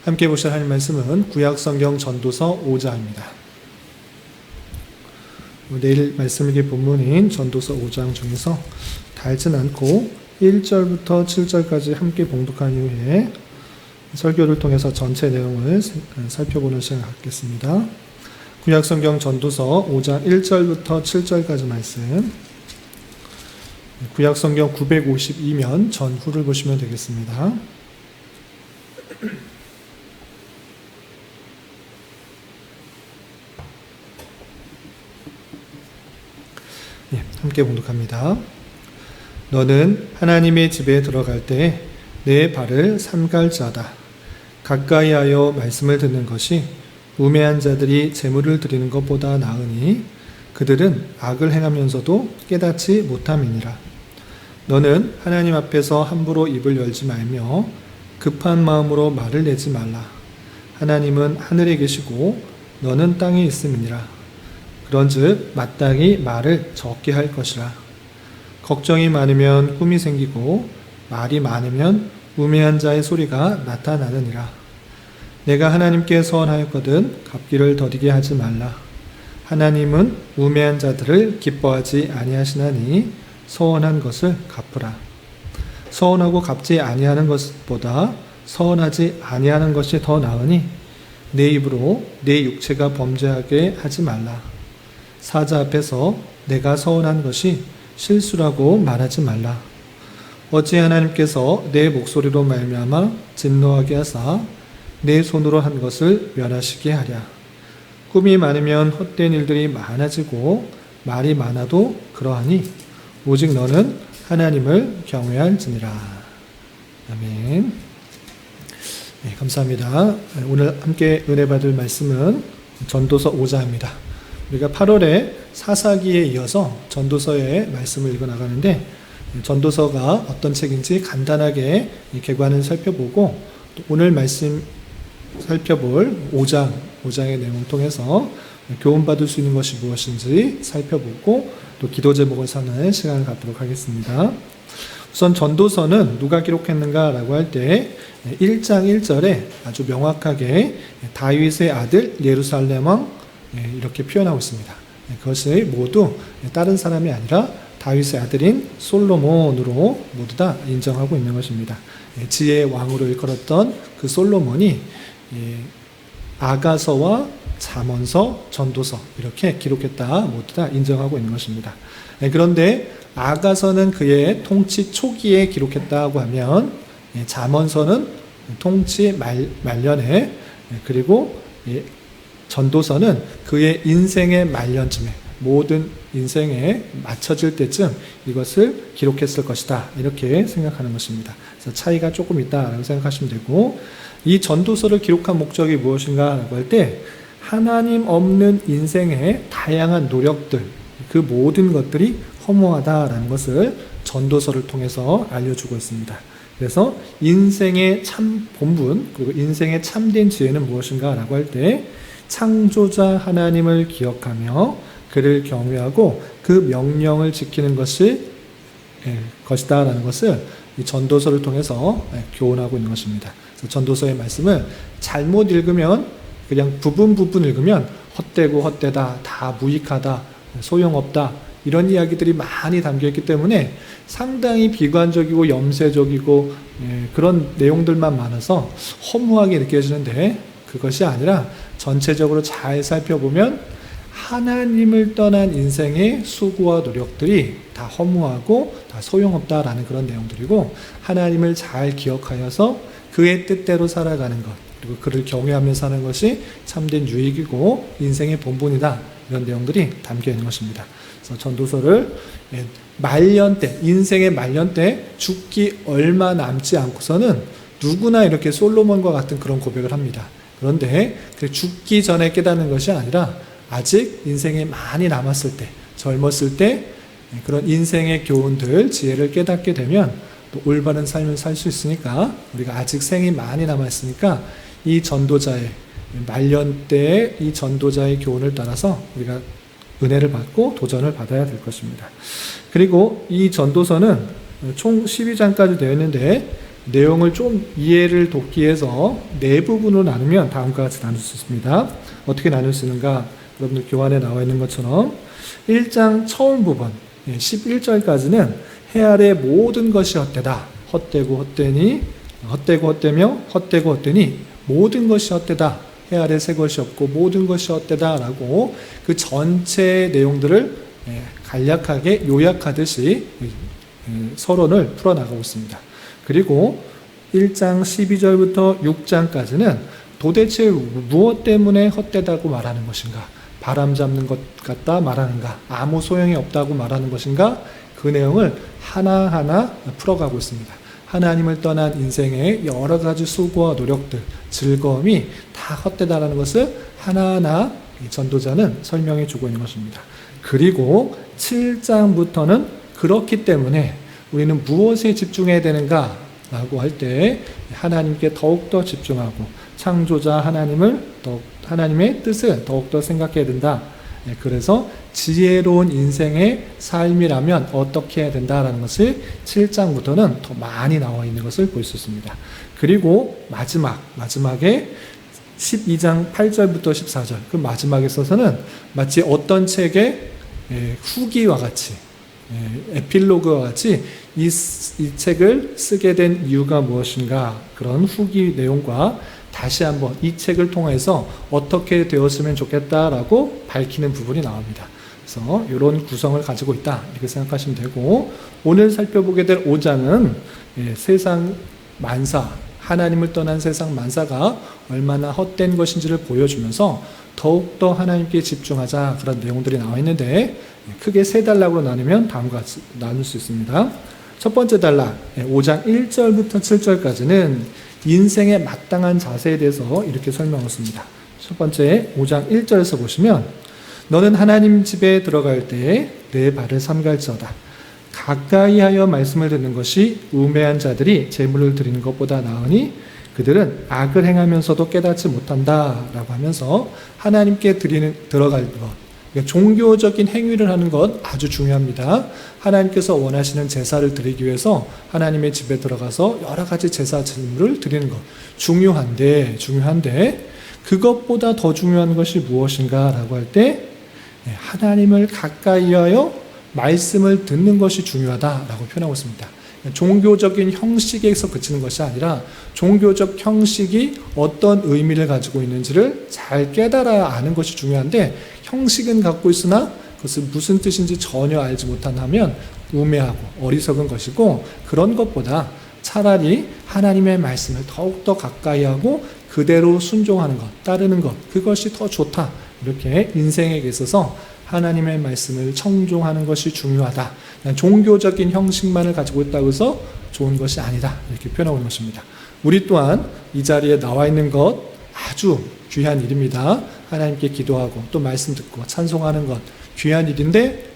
함께 보실 하나님 말씀은 구약성경 전도서 5장입니다. 내일 말씀일기 본문인 전도서 5장 중에서 달진 않고 1절부터 7절까지 함께 봉독한 이후에 설교를 통해서 전체 내용을 살펴보는 시간을 갖겠습니다. 구약성경 전도서 5장 1절부터 7절까지 말씀, 구약성경 952면 전후를 보시면 되겠습니다. 함께 봉독합니다. 너는 하나님의 집에 들어갈 때 내 발을 삼갈 자다. 가까이하여 말씀을 듣는 것이 우매한 자들이 제물을 드리는 것보다 나으니 그들은 악을 행하면서도 깨닫지 못함이니라. 너는 하나님 앞에서 함부로 입을 열지 말며 급한 마음으로 말을 내지 말라. 하나님은 하늘에 계시고 너는 땅에 있음이니라. 그런즉 마땅히 말을 적게 할 것이라. 걱정이 많으면 꿈이 생기고 말이 많으면 우매한 자의 소리가 나타나느니라. 내가 하나님께 서원하였거든 갚기를 더디게 하지 말라. 하나님은 우매한 자들을 기뻐하지 아니하시나니 서원한 것을 갚으라. 서원하고 갚지 아니하는 것보다 서원하지 아니하는 것이 더 나으니 내 입으로 내 육체가 범죄하게 하지 말라. 사자 앞에서 내가 서원한 것이 실수라고 말하지 말라. 어찌 하나님께서 내 목소리로 말미암아 진노하게 하사 내 손으로 한 것을 멸하시게 하랴. 꿈이 많으면 헛된 일들이 많아지고 말이 많아도 그러하니 오직 너는 하나님을 경외할지니라. 아멘. 네, 감사합니다. 오늘 함께 은혜 받을 말씀은 전도서 5장입니다. 우리가 8월에 사사기에 이어서 전도서의 말씀을 읽어 나가는데 전도서가 어떤 책인지 간단하게 개관을 살펴보고 오늘 말씀 살펴볼 5장의 내용을 통해서 교훈받을 수 있는 것이 무엇인지 살펴보고 또 기도 제목을 사는 시간을 갖도록 하겠습니다. 우선 전도서는 누가 기록했는가라고 할 때 1장 1절에 아주 명확하게 다윗의 아들 예루살렘 왕 이렇게 표현하고 있습니다. 그것이 모두 다른 사람이 아니라 다윗의 아들인 솔로몬으로 모두 다 인정하고 있는 것입니다. 지혜의 왕으로 일컬었던 그 솔로몬이 아가서와 잠언서, 전도서 이렇게 기록했다 모두 다 인정하고 있는 것입니다. 그런데 아가서는 그의 통치 초기에 기록했다고 하면 잠언서는 통치 말년에 그리고 전도서는 그의 인생의 말년쯤에 모든 인생에 맞춰질 때쯤 이것을 기록했을 것이다 이렇게 생각하는 것입니다. 그래서 차이가 조금 있다라고 생각하시면 되고 이 전도서를 기록한 목적이 무엇인가라고 할 때 하나님 없는 인생의 다양한 노력들 그 모든 것들이 허무하다라는 것을 전도서를 통해서 알려주고 있습니다. 그래서 인생의 참 본분 그리고 인생의 참된 지혜는 무엇인가라고 할 때 창조자 하나님을 기억하며 그를 경외하고 그 명령을 지키는 것이다라는 것을 이 전도서를 통해서 교훈하고 있는 것입니다. 그래서 전도서의 말씀을 잘못 읽으면 그냥 부분 읽으면 헛되고 헛되다, 다 무익하다, 소용없다 이런 이야기들이 많이 담겨있기 때문에 상당히 비관적이고 염세적이고 그런 내용들만 많아서 허무하게 느껴지는데 그것이 아니라 전체적으로 잘 살펴보면 하나님을 떠난 인생의 수고와 노력들이 다 허무하고 다 소용없다라는 그런 내용들이고 하나님을 잘 기억하여서 그의 뜻대로 살아가는 것 그리고 그를 경외하며 사는 것이 참된 유익이고 인생의 본분이다 이런 내용들이 담겨 있는 것입니다. 그래서 전도서를 말년 때 인생의 말년 때 죽기 얼마 남지 않고서는 누구나 이렇게 솔로몬과 같은 그런 고백을 합니다. 그런데 그 죽기 전에 깨닫는 것이 아니라 아직 인생이 많이 남았을 때, 젊었을 때 그런 인생의 교훈들, 지혜를 깨닫게 되면 또 올바른 삶을 살 수 있으니까 우리가 아직 생이 많이 남았으니까 이 전도자의 말년 때의 이 전도자의 교훈을 따라서 우리가 은혜를 받고 도전을 받아야 될 것입니다. 그리고 이 전도서는 총 12장까지 되어 있는데 내용을 좀 이해를 돕기 위해서 네 부분으로 나누면 다음과 같이 나눌 수 있습니다. 어떻게 나눌 수 있는가? 여러분들 교환에 나와 있는 것처럼 1장 처음 부분 11절까지는 해 아래 모든 것이 헛되다. 헛되고 헛되니 헛되고 헛되며 헛되고 헛되니 모든 것이 헛되다. 해 아래 새 것이 없고 모든 것이 헛되다 라고 그 전체 내용들을 간략하게 요약하듯이 서론을 풀어나가고 있습니다. 그리고 1장 12절부터 6장까지는 도대체 무엇 때문에 헛되다고 말하는 것인가? 바람 잡는 것 같다 말하는가? 아무 소용이 없다고 말하는 것인가? 그 내용을 하나하나 풀어가고 있습니다. 하나님을 떠난 인생의 여러 가지 수고와 노력들, 즐거움이 다 헛되다라는 것을 하나하나 전도자는 설명해 주고 있는 것입니다. 그리고 7장부터는 그렇기 때문에 우리는 무엇에 집중해야 되는가? 라고 할 때 하나님께 더욱더 집중하고 창조자 하나님의 뜻을 더욱더 생각해야 된다. 그래서 지혜로운 인생의 삶이라면 어떻게 해야 된다라는 것을 7장부터는 더 많이 나와 있는 것을 볼 수 있습니다. 그리고 마지막에 12장 8절부터 14절 그 마지막에 있어서는 마치 어떤 책의 후기와 같이 에필로그와 같이 이 책을 쓰게 된 이유가 무엇인가 그런 후기 내용과 다시 한번 이 책을 통해서 어떻게 되었으면 좋겠다라고 밝히는 부분이 나옵니다. 그래서 이런 구성을 가지고 있다 이렇게 생각하시면 되고 오늘 살펴보게 될 5장은 세상 만사 하나님을 떠난 세상 만사가 얼마나 헛된 것인지를 보여주면서 더욱더 하나님께 집중하자 그런 내용들이 나와 있는데 크게 세 단락으로 나누면 다음과 같이 나눌 수 있습니다. 첫 번째 단락 5장 1절부터 7절까지는 인생의 마땅한 자세에 대해서 이렇게 설명했습니다. 첫 번째 5장 1절에서 보시면 너는 하나님 집에 들어갈 때에 내 발을 삼갈지어다. 가까이 하여 말씀을 듣는 것이 우매한 자들이 재물을 드리는 것보다 나으니 그들은 악을 행하면서도 깨닫지 못한다 라고 하면서 하나님께 들어갈 것 그러니까 종교적인 행위를 하는 것 아주 중요합니다. 하나님께서 원하시는 제사를 드리기 위해서 하나님의 집에 들어가서 여러 가지 제사 제물을 드리는 것 중요한데 그것보다 더 중요한 것이 무엇인가 라고 할 때 하나님을 가까이 하여 말씀을 듣는 것이 중요하다라고 표현하고 있습니다. 종교적인 형식에서 그치는 것이 아니라 종교적 형식이 어떤 의미를 가지고 있는지를 잘 깨달아야 아는 것이 중요한데 형식은 갖고 있으나 그것은 무슨 뜻인지 전혀 알지 못한다면 우매하고 어리석은 것이고 그런 것보다 차라리 하나님의 말씀을 더욱더 가까이 하고 그대로 순종하는 것, 따르는 것 그것이 더 좋다. 이렇게 인생에 있어서 하나님의 말씀을 청종하는 것이 중요하다. 종교적인 형식만을 가지고 있다고 해서 좋은 것이 아니다. 이렇게 표현하고 있는 것입니다. 우리 또한 이 자리에 나와 있는 것 아주 귀한 일입니다. 하나님께 기도하고 또 말씀 듣고 찬송하는 것 귀한 일인데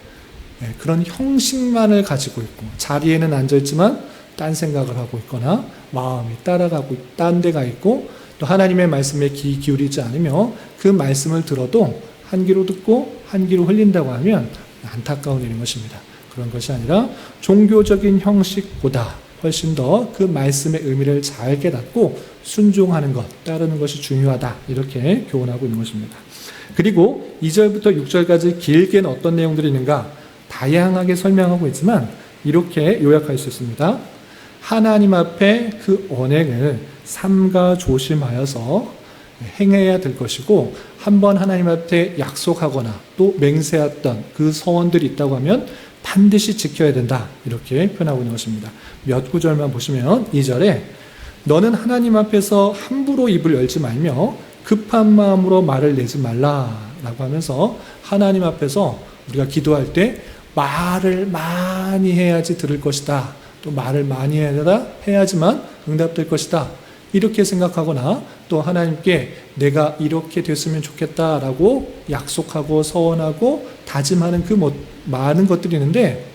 그런 형식만을 가지고 있고 자리에는 앉아있지만 딴 생각을 하고 있거나 마음이 따라가고 딴 데가 있고 또 하나님의 말씀에 귀 기울이지 않으며 그 말씀을 들어도 한 귀로 듣고 한 귀로 흘린다고 하면 안타까운 일인 것입니다. 그런 것이 아니라 종교적인 형식보다 훨씬 더 그 말씀의 의미를 잘 깨닫고 순종하는 것, 따르는 것이 중요하다. 이렇게 교훈하고 있는 것입니다. 그리고 2절부터 6절까지 길게는 어떤 내용들이 있는가 다양하게 설명하고 있지만 이렇게 요약할 수 있습니다. 하나님 앞에 그 언행을 삼가 조심하여서 행해야 될 것이고 한번 하나님 앞에 약속하거나 또 맹세했던 그 서원들이 있다고 하면 반드시 지켜야 된다. 이렇게 표현하고 있는 것입니다. 몇 구절만 보시면 2절에 너는 하나님 앞에서 함부로 입을 열지 말며 급한 마음으로 말을 내지 말라라고 하면서 하나님 앞에서 우리가 기도할 때 말을 많이 해야지 들을 것이다. 또 말을 많이 해야지만 응답될 것이다. 이렇게 생각하거나 또 하나님께 내가 이렇게 됐으면 좋겠다라고 약속하고 서원하고 다짐하는 그 많은 것들이 있는데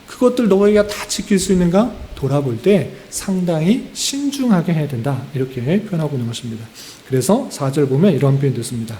그것들 너희가 다 지킬 수 있는가? 돌아볼 때 상당히 신중하게 해야 된다. 이렇게 표현하고 있는 것입니다. 그래서 4절 보면 이런 표현이 있습니다.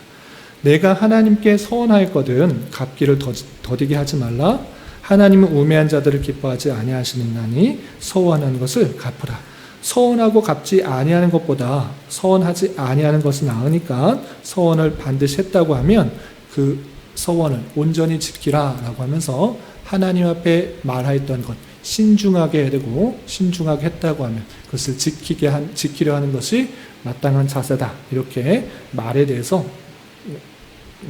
내가 하나님께 서원하였거든 갚기를 더디게 하지 말라. 하나님은 우매한 자들을 기뻐하지 아니하시느니 서원하는 것을 갚으라. 서원하고 갚지 아니하는 것보다 서원하지 아니하는 것이 나으니까 서원을 반드시 했다고 하면 그 서원을 온전히 지키라라고 하면서 하나님 앞에 말하였던 것 신중하게 해야 되고 신중하게 했다고 하면 그것을 지키려 하는 것이 마땅한 자세다. 이렇게 말에 대해서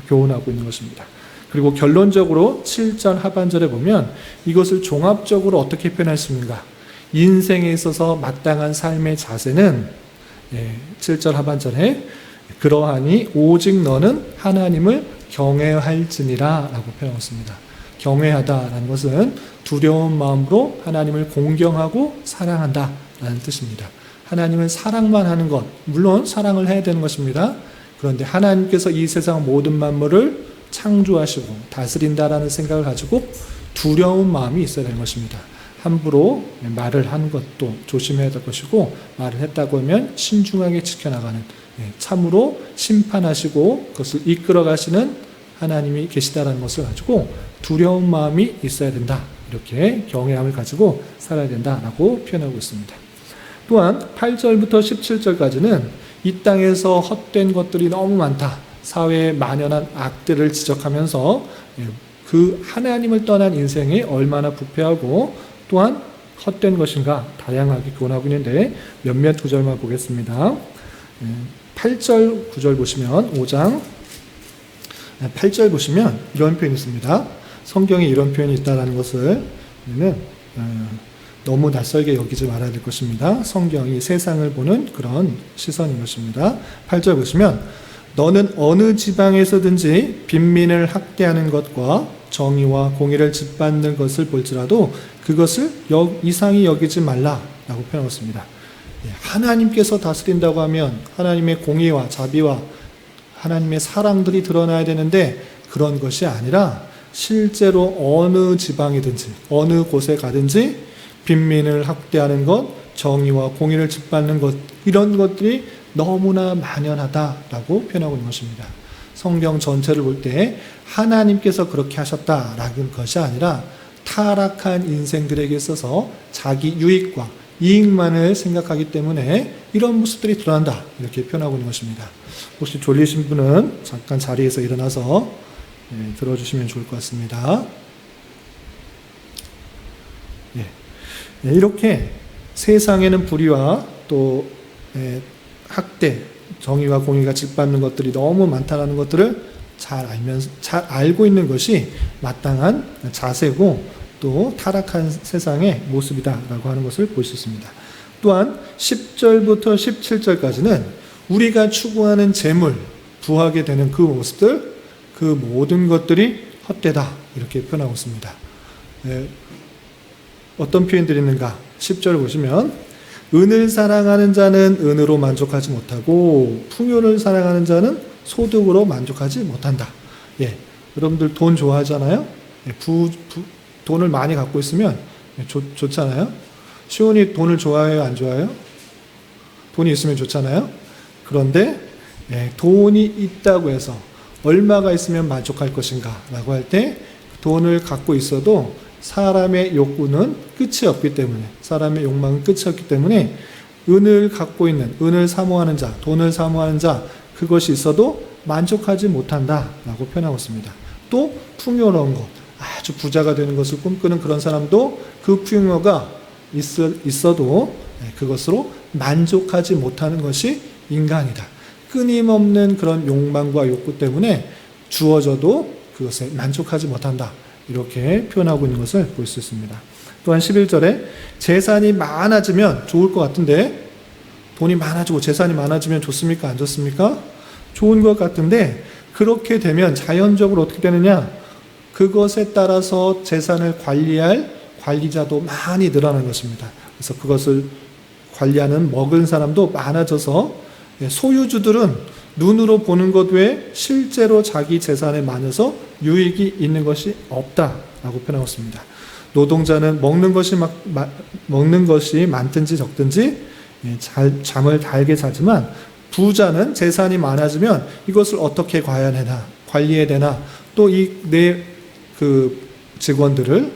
교훈하고 있는 것입니다. 그리고 결론적으로 7절 하반절에 보면 이것을 종합적으로 어떻게 표현했습니까? 인생에 있어서 마땅한 삶의 자세는 7절 하반절에 그러하니 오직 너는 하나님을 경외할지니라 라고 표현했습니다. 경외하다라는 것은 두려운 마음으로 하나님을 공경하고 사랑한다 라는 뜻입니다. 하나님은 사랑만 하는 것, 물론 사랑을 해야 되는 것입니다. 그런데 하나님께서 이 세상 모든 만물을 창조하시고 다스린다라는 생각을 가지고 두려운 마음이 있어야 되는 것입니다. 함부로 말을 하는 것도 조심해야 될 것이고 말을 했다고 하면 신중하게 지켜나가는 참으로 심판하시고 그것을 이끌어 가시는 하나님이 계시다라는 것을 가지고 두려운 마음이 있어야 된다. 이렇게 경외함을 가지고 살아야 된다라고 표현하고 있습니다. 또한 8절부터 17절까지는 이 땅에서 헛된 것들이 너무 많다. 사회에 만연한 악들을 지적하면서 그 하나님을 떠난 인생이 얼마나 부패하고 또한 헛된 것인가 다양하게 교훈하고 있는데 몇몇 구절만 보겠습니다. 8절 9절 보시면 5장 8절 보시면 이런 표현이 있습니다. 성경에 이런 표현이 있다는 것을 우리는 너무 낯설게 여기지 말아야 될 것입니다. 성경이 세상을 보는 그런 시선인 것입니다. 8절 보시면 너는 어느 지방에서든지 빈민을 학대하는 것과 정의와 공의를 짓밟는 것을 볼지라도 그것을 이상히 여기지 말라라고 표현했습니다. 하나님께서 다스린다고 하면 하나님의 공의와 자비와 하나님의 사랑들이 드러나야 되는데 그런 것이 아니라 실제로 어느 지방이든지 어느 곳에 가든지 빈민을 학대하는 것, 정의와 공의를 짓밟는 것 이런 것들이 너무나 만연하다라고 표현하고 있는 것입니다. 성경 전체를 볼 때 하나님께서 그렇게 하셨다라는 것이 아니라 타락한 인생들에게 있어서 자기 유익과 이익만을 생각하기 때문에 이런 모습들이 드러난다 이렇게 표현하고 있는 것입니다. 혹시 졸리신 분은 잠깐 자리에서 일어나서 들어주시면 좋을 것 같습니다. 이렇게 세상에는 불의와 또 학대, 정의와 공의가 짓밟는 것들이 너무 많다는 것들을 잘 알고 있는 것이 마땅한 자세고 또 타락한 세상의 모습이다라고 하는 것을 볼 수 있습니다. 또한 10절부터 17절까지는 우리가 추구하는 재물, 부하게 되는 그 모습들, 그 모든 것들이 헛되다 이렇게 표현하고 있습니다. 어떤 표현들이 있는가? 10절 보시면 은을 사랑하는 자는 은으로 만족하지 못하고 풍요를 사랑하는 자는 소득으로 만족하지 못한다. 여러분들 돈 좋아하잖아요. 돈을 많이 갖고 있으면 좋잖아요. 시온이 돈을 좋아해요, 안 좋아해요? 돈이 있으면 좋잖아요. 그런데 돈이 있다고 해서 얼마가 있으면 만족할 것인가 라고 할 때 돈을 갖고 있어도 사람의 욕구는 끝이 없기 때문에 사람의 욕망은 끝이 없기 때문에 은을 갖고 있는 은을 사모하는 자, 돈을 사모하는 자 그것이 있어도 만족하지 못한다라고 표현하고 있습니다. 또 풍요로운 것, 아주 부자가 되는 것을 꿈꾸는 그런 사람도 그 풍요가 있어도 그것으로 만족하지 못하는 것이 인간이다. 끊임없는 그런 욕망과 욕구 때문에 주어져도 그것에 만족하지 못한다. 이렇게 표현하고 있는 것을 볼 수 있습니다. 또한 11절에 재산이 많아지면 좋을 것 같은데 돈이 많아지고 재산이 많아지면 좋습니까? 안 좋습니까? 좋은 것 같은데 그렇게 되면 자연적으로 어떻게 되느냐? 그것에 따라서 재산을 관리할 관리자도 많이 늘어나는 것입니다. 그래서 그것을 관리하는 먹은 사람도 많아져서 소유주들은 눈으로 보는 것 외에 실제로 자기 재산에 많아서 유익이 있는 것이 없다라고 표현하고 있습니다. 노동자는 먹는 것이 많든지 적든지 잠을 달게 자지만 부자는 재산이 많아지면 이것을 어떻게 관리해야 되나 또 그 직원들을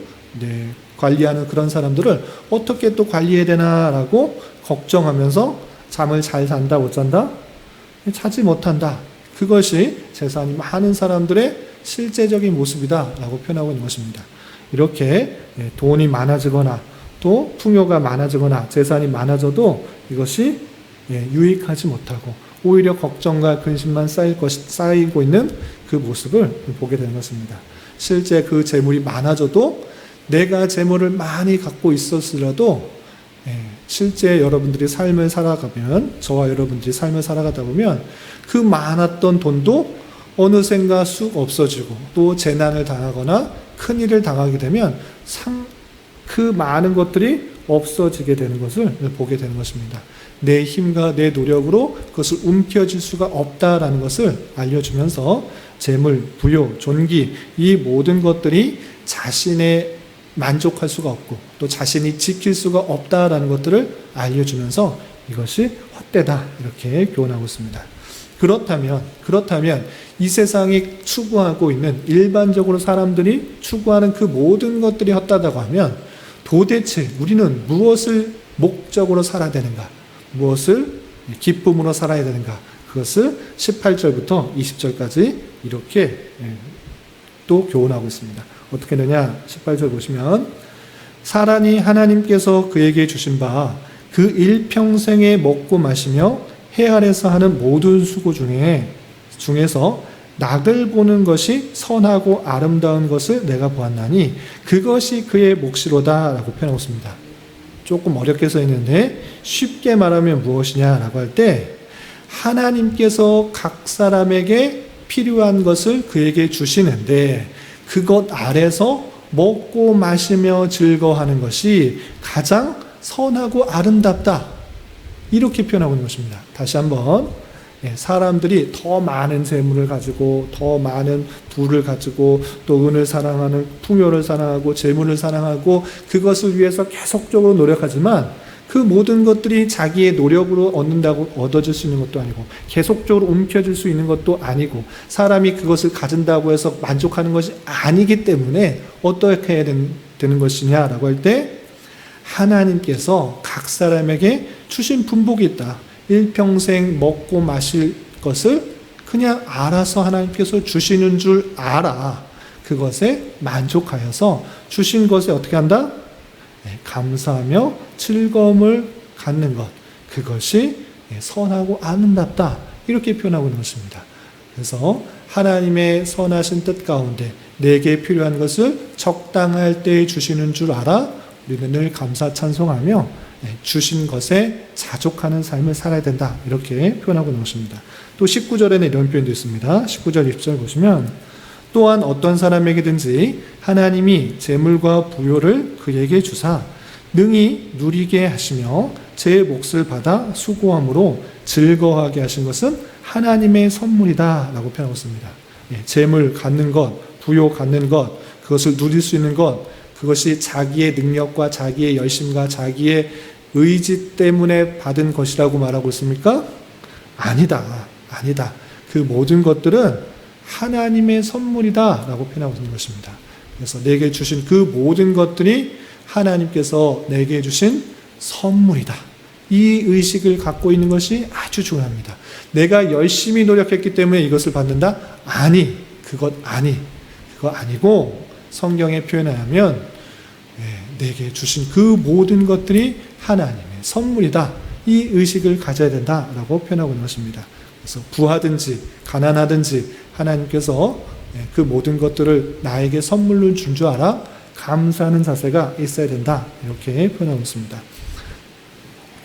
관리하는 그런 사람들을 어떻게 또 관리해야 되나라고 걱정하면서 잠을 잘 잔다, 못 잔다? 자지 못한다. 그것이 제사장이 많은 사람들의 실제적인 모습이다라고 표현하고 있는 것입니다. 이렇게 돈이 많아지거나 또 풍요가 많아지거나 재산이 많아져도 이것이 유익하지 못하고 오히려 걱정과 근심만 쌓이고 있는 그 모습을 보게 되는 것입니다. 실제 그 재물이 많아져도 내가 재물을 많이 갖고 있었으라도 실제 여러분들이 삶을 살아가면, 저와 여러분들이 삶을 살아가다 보면 그 많았던 돈도 어느샌가 쑥 없어지고 또 재난을 당하거나 큰일을 당하게 되면 그 많은 것들이 없어지게 되는 것을 보게 되는 것입니다. 내 힘과 내 노력으로 그것을 움켜쥘 수가 없다라는 것을 알려주면서 재물, 부요, 존귀 이 모든 것들이 자신의 만족할 수가 없고 또 자신이 지킬 수가 없다라는 것들을 알려주면서 이것이 헛되다 이렇게 교훈하고 있습니다. 그렇다면 이 세상이 추구하고 있는 일반적으로 사람들이 추구하는 그 모든 것들이 헛되다고 하면 도대체 우리는 무엇을 목적으로 살아야 되는가? 무엇을 기쁨으로 살아야 되는가? 그것을 18절부터 20절까지 이렇게 또 교훈하고 있습니다. 어떻게 되냐? 18절 보시면 사라니 하나님께서 그에게 주신 바 그 일평생에 먹고 마시며 해 아래서 하는 모든 수고 중에서 낙을 보는 것이 선하고 아름다운 것을 내가 보았나니 그것이 그의 몫이로다 라고 표현하고 있습니다. 조금 어렵게 써 있는데 쉽게 말하면 무엇이냐라고 할 때 하나님께서 각 사람에게 필요한 것을 그에게 주시는데 그것 아래서 먹고 마시며 즐거워하는 것이 가장 선하고 아름답다. 이렇게 표현하고 있는 것입니다. 다시 한번 사람들이 더 많은 재물을 가지고 더 많은 부를 가지고 또 은을 사랑하는 풍요를 사랑하고 재물을 사랑하고 그것을 위해서 계속적으로 노력하지만 그 모든 것들이 자기의 노력으로 얻어질 수 있는 것도 아니고 계속적으로 움켜질 수 있는 것도 아니고 사람이 그것을 가진다고 해서 만족하는 것이 아니기 때문에 어떻게 해야 되는 것이냐라고 할 때 하나님께서 각 사람에게 주신 분복이 있다. 일평생 먹고 마실 것을 그냥 알아서 하나님께서 주시는 줄 알아. 그것에 만족하여서 주신 것에 어떻게 한다? 감사하며 즐거움을 갖는 것. 그것이 선하고 아름답다. 이렇게 표현하고 있는 것입니다. 그래서 하나님의 선하신 뜻 가운데 내게 필요한 것을 적당할 때 주시는 줄 알아. 우리는 늘 감사 찬송하며 주신 것에 자족하는 삶을 살아야 된다. 이렇게 표현하고 있는 것입니다. 또 19절에는 이런 표현도 있습니다. 19절 20절 보시면 또한 어떤 사람에게든지 하나님이 재물과 부요를 그에게 주사 능히 누리게 하시며 제 몫을 받아 수고함으로 즐거워하게 하신 것은 하나님의 선물이다 라고 표현하고 있습니다. 재물 갖는 것, 부요 갖는 것, 그것을 누릴 수 있는 것, 그것이 자기의 능력과 자기의 열심과 자기의 의지 때문에 받은 것이라고 말하고 있습니까? 아니다. 그 모든 것들은 하나님의 선물이다 라고 표현하고 있는 것입니다. 그래서 내게 주신 그 모든 것들이 하나님께서 내게 주신 선물이다. 이 의식을 갖고 있는 것이 아주 중요합니다. 내가 열심히 노력했기 때문에 이것을 받는다? 그거 아니고 성경에 표현하면 내게 주신 그 모든 것들이 하나님의 선물이다. 이 의식을 가져야 된다라고 표현하고 있는 것입니다. 그래서 부하든지 가난하든지 하나님께서 그 모든 것들을 나에게 선물로 준 줄 알아 감사하는 자세가 있어야 된다. 이렇게 표현하고 있습니다.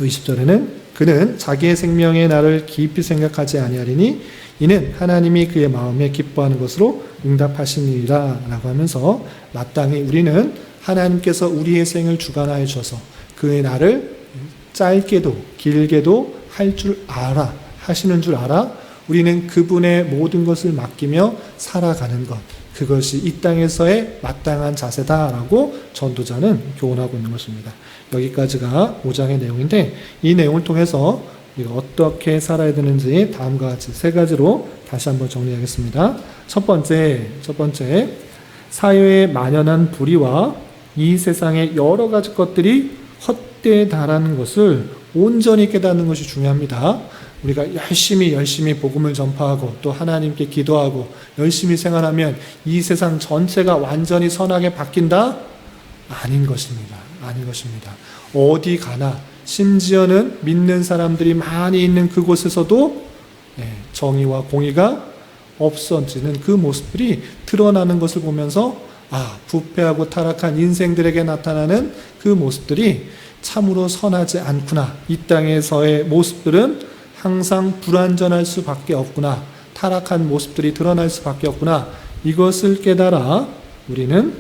20절에는 그는 자기의 생명의 날을 깊이 생각하지 아니하리니 이는 하나님이 그의 마음에 기뻐하는 것으로 응답하시니라 라고 하면서 마땅히 우리는 하나님께서 우리의 생을 주관하여 주셔서 그의 날을 짧게도 길게도 하시는 줄 알아 우리는 그분의 모든 것을 맡기며 살아가는 것, 그것이 이 땅에서의 마땅한 자세다라고 전도자는 교훈하고 있는 것입니다. 여기까지가 5장의 내용인데 이 내용을 통해서 우리가 어떻게 살아야 되는지 다음과 같이 세 가지로 다시 한번 정리하겠습니다. 첫 번째, 사회에 만연한 불의와 이 세상의 여러 가지 것들이 헛되다라는 것을 온전히 깨닫는 것이 중요합니다. 우리가 열심히 복음을 전파하고 또 하나님께 기도하고 열심히 생활하면 이 세상 전체가 완전히 선하게 바뀐다? 아닌 것입니다. 아닌 것입니다. 어디 가나 심지어는 믿는 사람들이 많이 있는 그곳에서도 정의와 공의가 없어지는 그 모습들이 드러나는 것을 보면서 부패하고 타락한 인생들에게 나타나는 그 모습들이 참으로 선하지 않구나. 이 땅에서의 모습들은 항상 불완전할 수밖에 없구나. 타락한 모습들이 드러날 수밖에 없구나. 이것을 깨달아 우리는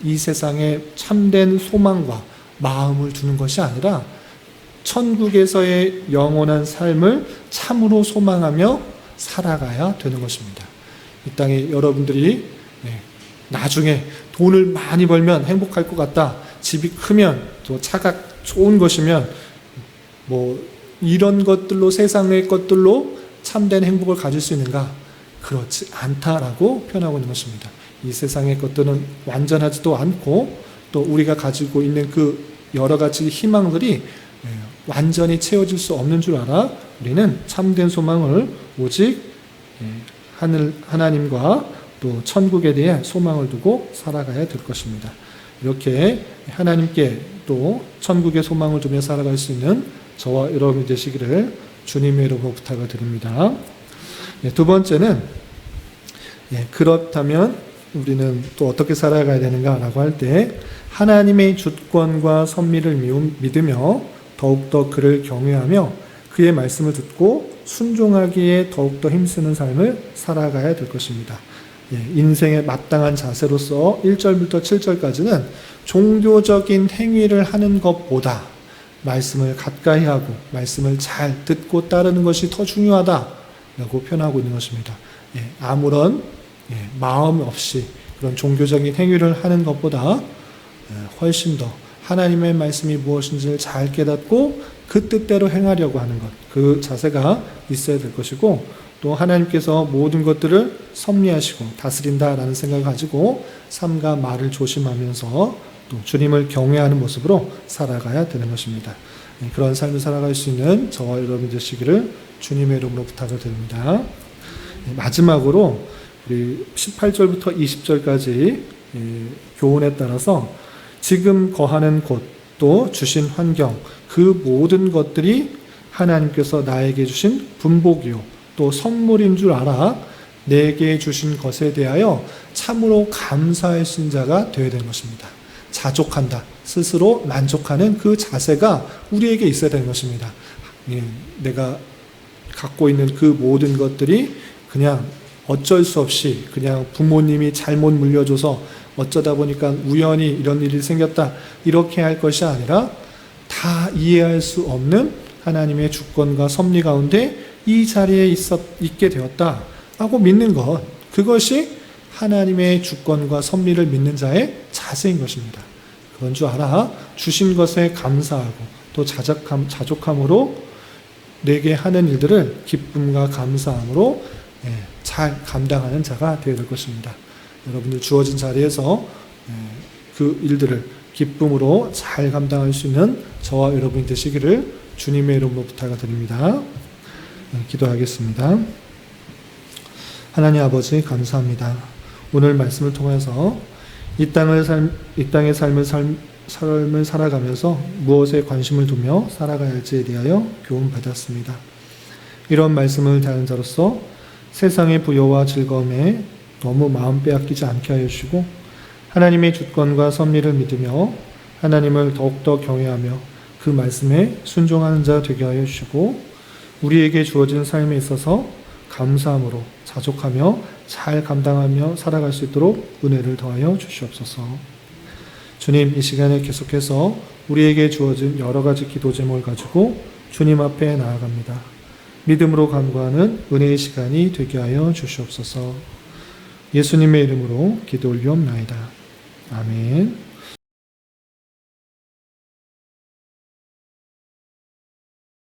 이 세상에 참된 소망과 마음을 두는 것이 아니라 천국에서의 영원한 삶을 참으로 소망하며 살아가야 되는 것입니다. 이 땅에 여러분들이 나중에 돈을 많이 벌면 행복할 것 같다. 집이 크면 또 차가 좋은 것이면 이런 것들로 세상의 것들로 참된 행복을 가질 수 있는가? 그렇지 않다라고 표현하고 있는 것입니다. 이 세상의 것들은 완전하지도 않고 또 우리가 가지고 있는 그 여러 가지 희망들이 완전히 채워질 수 없는 줄 알아 우리는 참된 소망을 오직 하나님과 또 천국에 대해 소망을 두고 살아가야 될 것입니다. 이렇게 하나님께 또 천국의 소망을 두며 살아갈 수 있는 저와 여러분이 되시기를 주님의 이름으로 부탁을 드립니다. 두 번째는 그렇다면 우리는 또 어떻게 살아가야 되는가라고 할 때 하나님의 주권과 섭리를 믿으며 더욱더 그를 경외하며 그의 말씀을 듣고 순종하기에 더욱더 힘쓰는 삶을 살아가야 될 것입니다. 인생의 마땅한 자세로서 1절부터 7절까지는 종교적인 행위를 하는 것보다 말씀을 가까이 하고 말씀을 잘 듣고 따르는 것이 더 중요하다라고 표현하고 있는 것입니다. 아무런 마음 없이 그런 종교적인 행위를 하는 것보다 훨씬 더 하나님의 말씀이 무엇인지를 잘 깨닫고 그 뜻대로 행하려고 하는 것, 그 자세가 있어야 될 것이고 또 하나님께서 모든 것들을 섭리하시고 다스린다라는 생각을 가지고 삶과 말을 조심하면서 또 주님을 경외하는 모습으로 살아가야 되는 것입니다. 그런 삶을 살아갈 수 있는 저와 여러분 되시기를 주님의 이름으로 부탁을 드립니다. 마지막으로 우리 18절부터 20절까지 교훈에 따라서 지금 거하는 곳 또 주신 환경 그 모든 것들이 하나님께서 나에게 주신 분복이요 또 선물인 줄 알아 내게 주신 것에 대하여 참으로 감사의 신자가 되어야 되는 것입니다. 자족한다. 스스로 만족하는 그 자세가 우리에게 있어야 되는 것입니다. 내가 갖고 있는 그 모든 것들이 그냥 어쩔 수 없이 그냥 부모님이 잘못 물려줘서 어쩌다 보니까 우연히 이런 일이 생겼다 이렇게 할 것이 아니라 다 이해할 수 없는 하나님의 주권과 섭리 가운데 이 자리에 있게 되었다라고 믿는 것, 그것이 하나님의 주권과 섭리를 믿는 자의 자세인 것입니다. 그런 줄 알아 주신 것에 감사하고 또 자족함으로 내게 하는 일들을 기쁨과 감사함으로 잘 감당하는 자가 되어야 될 것입니다. 여러분들 주어진 자리에서 그 일들을 기쁨으로 잘 감당할 수 있는 저와 여러분이 되시기를 주님의 이름으로 부탁을 드립니다. 기도하겠습니다. 하나님 아버지 감사합니다. 오늘 말씀을 통해서 이 땅의 삶을 살아가면서 무엇에 관심을 두며 살아가야 할지에 대하여 교훈받았습니다. 이런 말씀을 다른 자로서 세상의 부여와 즐거움에 너무 마음 빼앗기지 않게 하여 주시고 하나님의 주권과 섭리를 믿으며 하나님을 더욱더 경외하며 그 말씀에 순종하는 자 되게 하여 주시고 우리에게 주어진 삶에 있어서 감사함으로 자족하며 잘 감당하며 살아갈 수 있도록 은혜를 더하여 주시옵소서. 주님, 이 시간에 계속해서 우리에게 주어진 여러 가지 기도 제목을 가지고 주님 앞에 나아갑니다. 믿음으로 간구하는 은혜의 시간이 되게 하여 주시옵소서. 예수님의 이름으로 기도 올리옵나이다. 아멘.